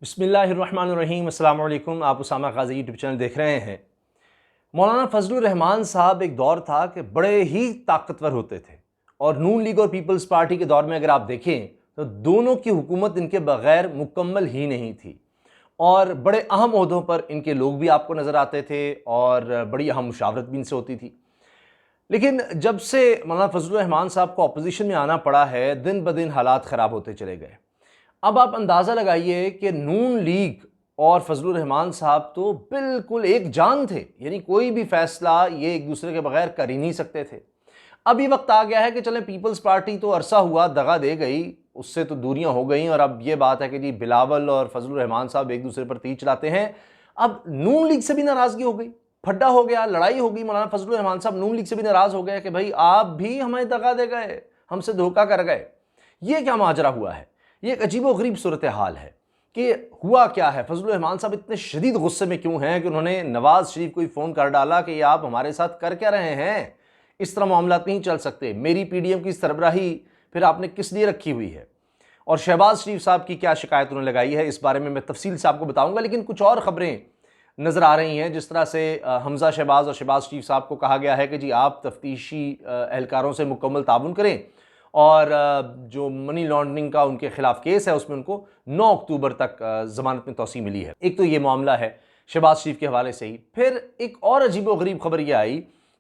बिस्मिल्लाहिर्रहमानिर्रहीम। अस्सलाम वालेकुम। आप उसामा गाज़ी यूट्यूब चैनल देख रहे हैं। मौलाना फजलुर रहमान साहब एक दौर था कि बड़े ही ताकतवर होते थे और नून लीग और पीपल्स पार्टी के दौर में अगर आप देखें तो दोनों की हुकूमत इनके बगैर मुकम्मल ही नहीं थी और बड़े अहम ओहदों पर इनके लोग भी आपको नज़र आते थे और बड़ी अहम मुशावरत भी इनसे होती थी। लेकिन जब से मौलाना फजलुर रहमान साहब को अपोजिशन में आना पड़ा है, दिन ब दिन हालात ख़राब होते चले गए। अब आप अंदाज़ा लगाइए कि नून लीग और फजलुर रहमान साहब तो बिल्कुल एक जान थे, यानी कोई भी फैसला ये एक दूसरे के बगैर कर ही नहीं सकते थे। अब ये वक्त आ गया है कि चलें, पीपल्स पार्टी तो अरसा हुआ दगा दे गई, उससे तो दूरियां हो गई और अब ये बात है कि जी बिलावल और फजलुर रहमान साहब एक दूसरे पर तीर चलाते हैं। अब नून लीग से भी नाराज़गी हो गई, फड्डा हो गया, लड़ाई हो गई। मौलाना फजलुर रहमान साहब नून लीग से भी नाराज़ हो गए कि भाई आप भी हमें दगा दे गए, हमसे धोखा कर गए। ये क्या माजरा हुआ है? ये एक अजीब व गरीब सूरत हाल है कि हुआ क्या है। फजलुर रहमान साहब इतने शदीद गुस्से में क्यों हैं कि उन्होंने नवाज शरीफ को ही फ़ोन कर डाला कि आप हमारे साथ कर क्या रहे हैं, इस तरह मामला नहीं चल सकते। मेरी पीडीएम की सरबराही फिर आपने किस लिए रखी हुई है और शहबाज शरीफ साहब की क्या शिकायत उन्होंने लगाई है, इस बारे में मैं तफसील से आपको बताऊंगा। लेकिन कुछ और खबरें नज़र आ रही हैं, जिस तरह से हमजा शहबाज और शहबाज शरीफ साहब को कहा गया है कि जी आप तफ्तीशी एहलकारों से मुकम्मल ताउन करें और जो मनी लॉन्ड्रिंग का उनके खिलाफ केस है उसमें उनको 9 अक्टूबर तक ज़मानत में तौसीह मिली है। एक तो ये मामला है शहबाज शरीफ के हवाले से ही। फिर एक और अजीब व गरीब खबर यह आई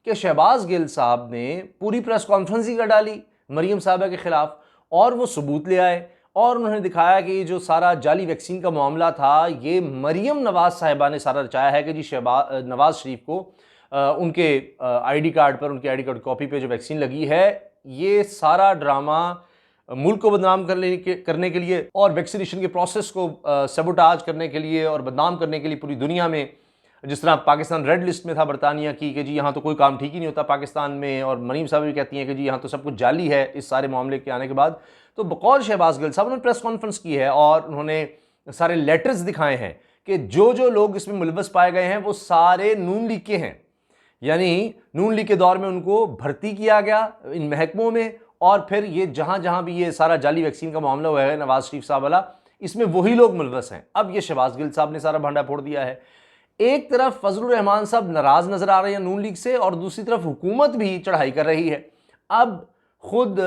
कि शहबाज गिल साहब ने पूरी प्रेस कॉन्फ्रेंस ही कर डाली मरीम साहबा के खिलाफ और वो सबूत ले आए और उन्होंने दिखाया कि जो सारा जाली वैक्सीन का मामला था ये मरीम नवाज साहिबा ने सारा रचाया है कि जी नवाज शरीफ को उनके आईडी कार्ड पर, उनके आईडी कार्ड कॉपी पे जो वैक्सीन लगी है, ये सारा ड्रामा मुल्क को बदनाम करने के लिए और वैक्सीनेशन के प्रोसेस को सबोटाज करने के लिए और बदनाम करने के लिए पूरी दुनिया में, जिस तरह पाकिस्तान रेड लिस्ट में था बरतानिया की कि जी यहाँ तो कोई काम ठीक ही नहीं होता पाकिस्तान में, और मरीम साहब भी कहती हैं कि जी यहाँ तो सब कुछ जाली है। इस सारे मामले के आने के बाद तो बकौल शहबाज गिल साहब उन्होंने प्रेस कॉन्फ्रेंस की है और उन्होंने सारे लेटर्स दिखाए हैं कि जो जो लोग इसमें मुलव्वस पाए गए हैं वो सारे नून लीग के हैं, यानी नून लीग के दौर में उनको भर्ती किया गया इन महकमों में और फिर ये जहां जहां भी ये सारा जाली वैक्सीन का मामला हुआ है नवाज शरीफ साहब वाला, इसमें वही लोग मुलव्वस हैं। अब ये शहबाज गिल साहब ने सारा भांडा फोड़ दिया है। एक तरफ फजलुर रहमान साहब नाराज नजर आ रहे हैं नून लीग से और दूसरी तरफ हुकूमत भी चढ़ाई कर रही है। अब खुद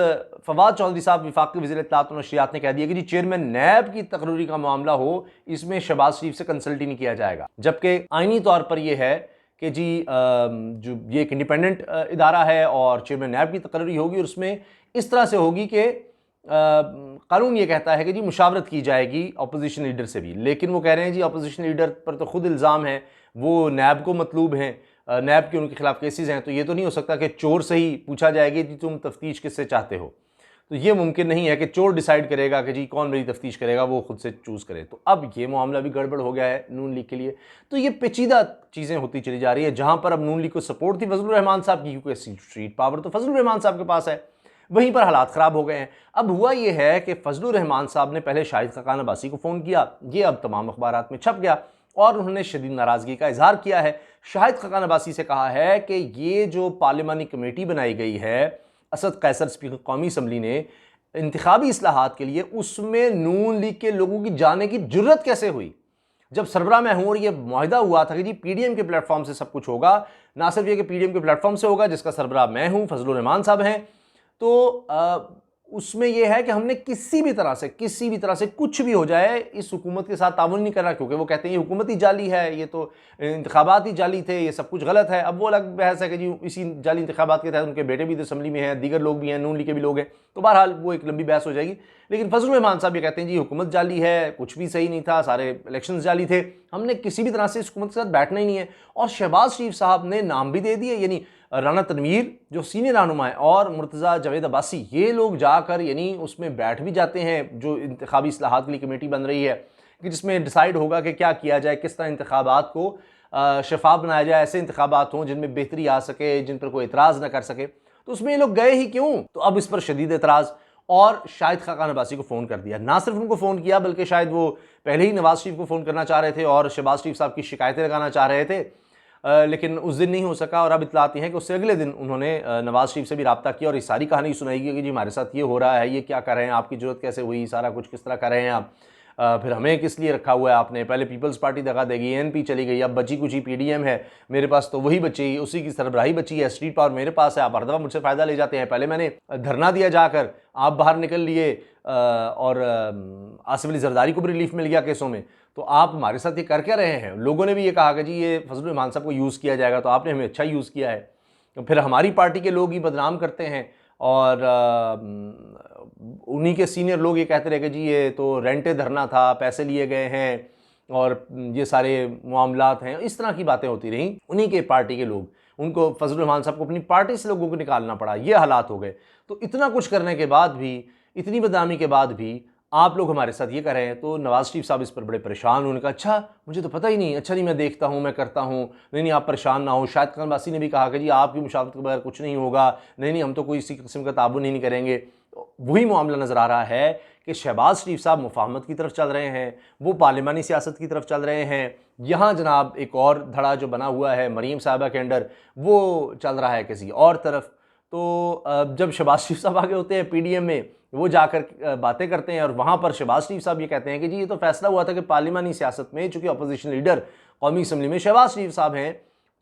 फवाद चौधरी साहब वफाकी वज़ीर इत्तलात और नशरियात ने कह दिया कि जी चेयरमैन नैब की तकरीरी का मामला हो, इसमें शहबाज शरीफ से कंसल्ट ही नहीं किया जाएगा। जबकि आईनी तौर पर यह है कि जी जो ये एक इंडिपेंडेंट इदारा है और चेयरमैन नैब की तकरीरी होगी और उसमें इस तरह से होगी कि कानून ये कहता है कि जी मुशावरत की जाएगी अपोजिशन लीडर से भी। लेकिन वो कह रहे हैं जी अपोजिशन लीडर पर तो खुद इल्ज़ाम है, वो नैब को मतलूब हैं, नैब के उनके खिलाफ केसेस हैं, तो ये तो नहीं हो सकता कि चोर से ही पूछा जाएगी कि तुम तफ्तीश किससे चाहते हो। तो ये मुमकिन नहीं है कि चोर डिसाइड करेगा कि जी कौन मेरी तफ्तीश करेगा, वो खुद से चूज़ करे। तो अब ये मामला भी गड़बड़ हो गया है नून लीग के लिए। तो ये पेचीदा चीज़ें होती चली जा रही है। जहाँ पर अब नून लीग को सपोर्ट थी फजलुर रहमान साहब की, क्योंकि स्ट्रीट पावर तो फजलुर रहमान साहब के पास है, वहीं पर हालात ख़राब हो गए हैं। अब हुआ यह है कि फजलुर रहमान साहब ने पहले शाहिद खाकान अब्बासी को फ़ोन किया, ये अब तमाम अखबारात में छप गया और उन्होंने शदीद नाराज़गी का इजहार किया है। शाहिद खाकान अब्बासी से कहा है कि ये जो पार्लिमानी कमेटी बनाई गई है असद कैसर स्पीकर कौमी असम्बली ने इंतखाबी इस्लाहात के लिए, उसमें नून लीग के लोगों की जाने की जुर्रत कैसे हुई? जब सरबराह मैं हूँ और ये मुआहिदा हुआ था कि जी पीडीएम के प्लेटफॉर्म से सब कुछ होगा, ना सिर्फ ये कि पीडीएम के प्लेटफॉर्म से होगा जिसका सरबराह मैं हूँ, फजलुर रहमान साहब हैं, तो उसमें यह है कि हमने किसी भी तरह से कुछ भी हो जाए इस हुकूमत के साथ ताउन नहीं करना, क्योंकि वो कहते हैं ये हुकूमत ही जाली है, ये तो इंतखाबात ही जाली थे, ये सब कुछ गलत है। अब वो अलग बहस है कि जी इसी जाली इंतखाबात के तहत उनके बेटे भी तो असम्बली में हैं, दीगर लोग भी हैं, नून लीग के भी लोग हैं, तो बहरहाल वो एक लंबी बहस हो जाएगी। लेकिन फजलुर रहमान साहब ये कहते हैं जी हुकूमत जाली है, कुछ भी सही नहीं था, सारे इलेक्शन जाली थे, हमने किसी भी तरह से इस हुकूमत के साथ बैठना ही नहीं है। और शहबाज शरीफ साहब ने नाम भी दे दिए, यानी राना तनवीर जो सीनियर रहनुमा है और मुर्तज़ा जावेद अब्बासी, ये लोग जाकर यानी उसमें बैठ भी जाते हैं जो इंतखाबी इस्लाहात के लिए कमेटी बन रही है कि जिसमें डिसाइड होगा कि क्या किया जाए, किस तरह इंतखाबात को शफाफ बनाया जाए, ऐसे इंतखाबात हों जिनमें बेहतरी आ सके, जिन पर कोई एतराज़ ना कर सके। तो उसमें ये लोग गए ही क्यों? तो अब इस पर शदीद एतराज़ और शाहिद खाकान अब्बासी को फ़ोन कर दिया। ना सिर्फ उनको फ़ोन किया बल्कि शायद वो पहले ही नवाज शरीफ को फ़ोन करना चाह रहे थे और शहबाज शरीफ साहब की शिकायतें लगाना चाह रहे थे, लेकिन उस दिन नहीं हो सका। और अब इत्तला आती है कि उससे अगले दिन उन्होंने नवाज शरीफ से भी रब्ता किया और ये सारी कहानी सुनाई गई कि जी हमारे साथ ये हो रहा है, ये क्या कर रहे हैं, आपकी ज़रूरत कैसे हुई, सारा कुछ किस तरह कर रहे हैं आप, फिर हमें किस लिए रखा हुआ है आपने, पहले पीपल्स पार्टी दगा देगी, एएनपी चली गई, अब बची कुछ ही पीडीएम है, मेरे पास तो वही बची, उसी की सरबराही बची है, स्ट्रीट पावर मेरे पास है, आप हर दफ़ा मुझसे फ़ायदा ले जाते हैं। पहले मैंने धरना दिया जाकर, आप बाहर निकल लिए और आसिफ अली जरदारी को भी रिलीफ मिल गया केसों में, तो आप हमारे साथ ये कर क्या रहे हैं। लोगों ने भी ये कहा कि जी ये फजलुर रहमान साहब को यूज़ किया जाएगा, तो आपने हमें अच्छा यूज़ किया है। फिर हमारी पार्टी के लोग ही बदनाम करते हैं और उन्हीं के सीनियर लोग ये कहते रहे कि जी ये तो रेंटे धरना था, पैसे लिए गए हैं और ये सारे मामलात हैं, इस तरह की बातें होती रहीं। उन्हीं के पार्टी के लोग, उनको फजलुर रहमान साहब को अपनी पार्टी से लोगों को निकालना पड़ा, ये हालात हो गए। तो इतना कुछ करने के बाद भी, इतनी बदनामी के बाद भी आप लोग हमारे साथ ये कर रहे हैं। तो नवाज शरीफ साहब इस पर बड़े परेशान। उन्होंने कहा अच्छा मुझे तो पता ही नहीं, अच्छा नहीं मैं देखता हूँ, मैं करता हूँ, नहीं आप परेशान ना हो। शाहिद खान बासी ने भी कहा कि जी आपकी मुशावरत के बगैर कुछ नहीं होगा, नहीं हम तो कोई इसी किस्म का ताबुन ही नहीं करेंगे। वही मामला नज़र आ रहा है कि शहबाज शरीफ साहब मुफाहमत की तरफ चल रहे हैं, वो पार्लिमानी सियासत की तरफ चल रहे हैं। यहाँ जनाब एक और धड़ा जो बना हुआ है मरीम साहबा के अंडर, वो चल रहा है किसी और तरफ। तो जब शहबाज शरीफ साहब आगे होते हैं पीडीएम में, वो जाकर बातें करते हैं और वहाँ पर शहबाज शरीफ साहब ये कहते हैं कि जी ये तो फैसला हुआ था कि पार्लिमानी सियासत में, चूँकि अपोजिशन लीडर कौमी असम्बली में शहबाज शरीफ साहब हैं,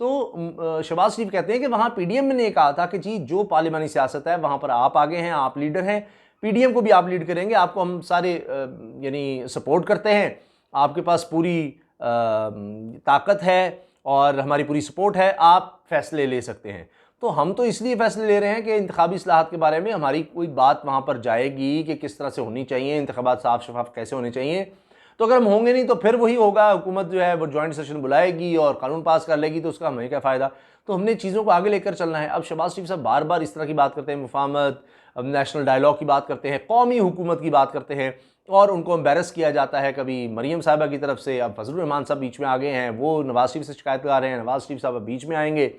तो शहबाज शरीफ कहते हैं कि वहाँ पीडीएम ने कहा था कि जी जो पार्लिमानी सियासत है वहाँ पर आप आगे हैं, आप लीडर हैं, पीडीएम को भी आप लीड करेंगे, आपको हम सारे यानी सपोर्ट करते हैं, आपके पास पूरी ताकत है और हमारी पूरी सपोर्ट है, आप फैसले ले सकते हैं। तो हम तो इसलिए फैसले ले रहे हैं कि इंतखाबी इस्लाहात के बारे में हमारी कोई बात वहाँ पर जाएगी कि किस तरह से होनी चाहिए, इंतखाबात साफ शफाफ कैसे होने चाहिए। तो अगर हम होंगे नहीं तो फिर वही होगा, हुकूमत जो है वो जॉइंट सेशन बुलाएगी और कानून पास कर लेगी, तो उसका हमें क्या फ़ायदा। तो हमने चीज़ों को आगे लेकर चलना है। अब शहबाज शरीफ साहब बार बार इस तरह की बात करते हैं, मुफाहमत, नेशनल डायलॉग की बात करते हैं, कौमी हुकूमत की बात करते हैं और उनको एम्बेरस किया जाता है कभी मरीम साहिबा की तरफ से। अब फजलुर रहमान साहब बीच में आ गए हैं, वो नवाज शरीफ से शिकायत लगा रहे हैं, नवाज शरीफ साहब बीच में आएंगे,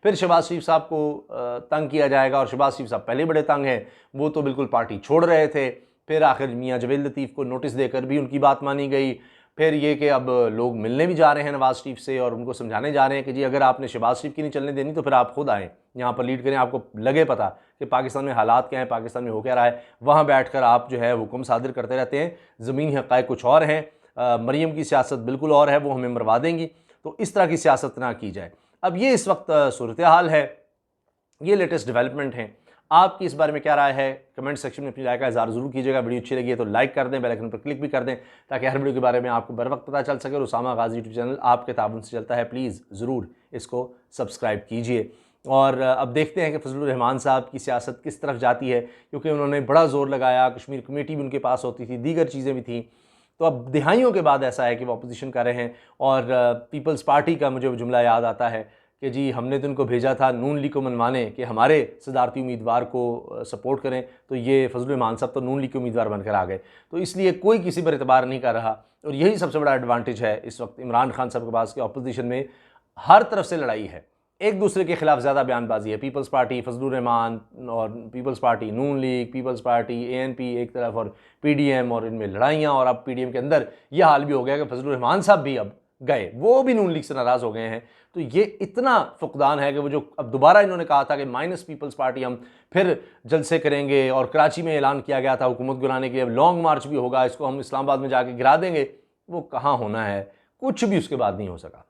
फिर शहबाज शरीफ साहब को तंग किया जाएगा। और शहबाज शरीफ साहब पहले बड़े तंग हैं, वो तो बिल्कुल पार्टी छोड़ रहे थे, फिर आखिर मियाँ जवेद लतीफ़ को नोटिस देकर भी उनकी बात मानी गई। फिर ये कि अब लोग मिलने भी जा रहे हैं नवाज शरीफ से और उनको समझाने जा रहे हैं कि जी अगर आपने शहबाज शरीफ की नहीं चलने देनी तो फिर आप खुद आएँ यहाँ पर लीड करें, आपको लगे पता कि पाकिस्तान में हालात क्या हैं, पाकिस्तान में हो क्या रहा है, वहाँ बैठकर आप जो है हुक्म सादिर करते रहते हैं। ज़मीनी हक़ाइक़ कुछ और हैं, मरीम की सियासत बिल्कुल और है, वो हमें मरवा देंगी। तो इस तरह की सियासत ना की जाए। अब ये इस वक्त सूरत हाल है, ये लेटेस्ट डेवलपमेंट हैं। आपकी इस बारे में क्या राय है, कमेंट सेक्शन में अपनी राय का इज़हार ज़रूर कीजिएगा। वीडियो अच्छी लगी है तो लाइक कर दें, बेल आइकन पर क्लिक भी कर दें ताकि हर वीडियो के बारे में आपको बर वक्त पता चल सके। और उसामा गाजी यूट्यूब चैनल आपके ताबन से चलता है, प्लीज़ ज़रूर इसको सब्सक्राइब कीजिए। और अब देखते हैं कि फजलुर रहमान साहब की सियासत किस तरफ जाती है, क्योंकि उन्होंने बड़ा ज़ोर लगाया, कश्मीर कमेटी भी उनके पास होती थी, दीगर चीज़ें भी थी। तो अब दिहाइयों के बाद ऐसा है कि वो अपोजिशन कर रहे हैं। और पीपल्स पार्टी का मुझे वो जुमला याद आता है कि जी हमने तो उनको भेजा था नून लीग को मनवाने कि हमारे सदारती उम्मीदवार को सपोर्ट करें, तो ये फजलुर रहमान साहब तो नून लीग के उम्मीदवार बनकर आ गए। तो इसलिए कोई किसी पर एतबार नहीं कर रहा और यही सबसे बड़ा एडवांटेज है इस वक्त इमरान खान साहब के पास कि अपोजिशन में हर तरफ से लड़ाई है, एक दूसरे के खिलाफ ज़्यादा बयानबाजी है। पीपल्स पार्टी फजलुर रहमान और पीपल्स पार्टी नून लीग, पीपल्स पार्टी एएनपी एक तरफ और पीडीएम, और इनमें लड़ाइयाँ। और अब पीडीएम के अंदर यह हाल भी हो गया कि फजलुर रहमान साहब भी अब गए, वो भी नून लीग से नाराज़ हो गए हैं। तो ये इतना फुकदान है कि वो जो अब दोबारा इन्होंने कहा था कि माइनस पीपल्स पार्टी हम फिर जलसे करेंगे, और कराची में ऐलान किया गया था हुकूमत गिराने के लिए, अब लॉन्ग मार्च भी होगा, इसको हम इस्लामाबाद में जाके गिरा देंगे, वो कहाँ होना है, कुछ भी उसके बाद नहीं हो सका।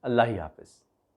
अल्लाह ही हाफिज़।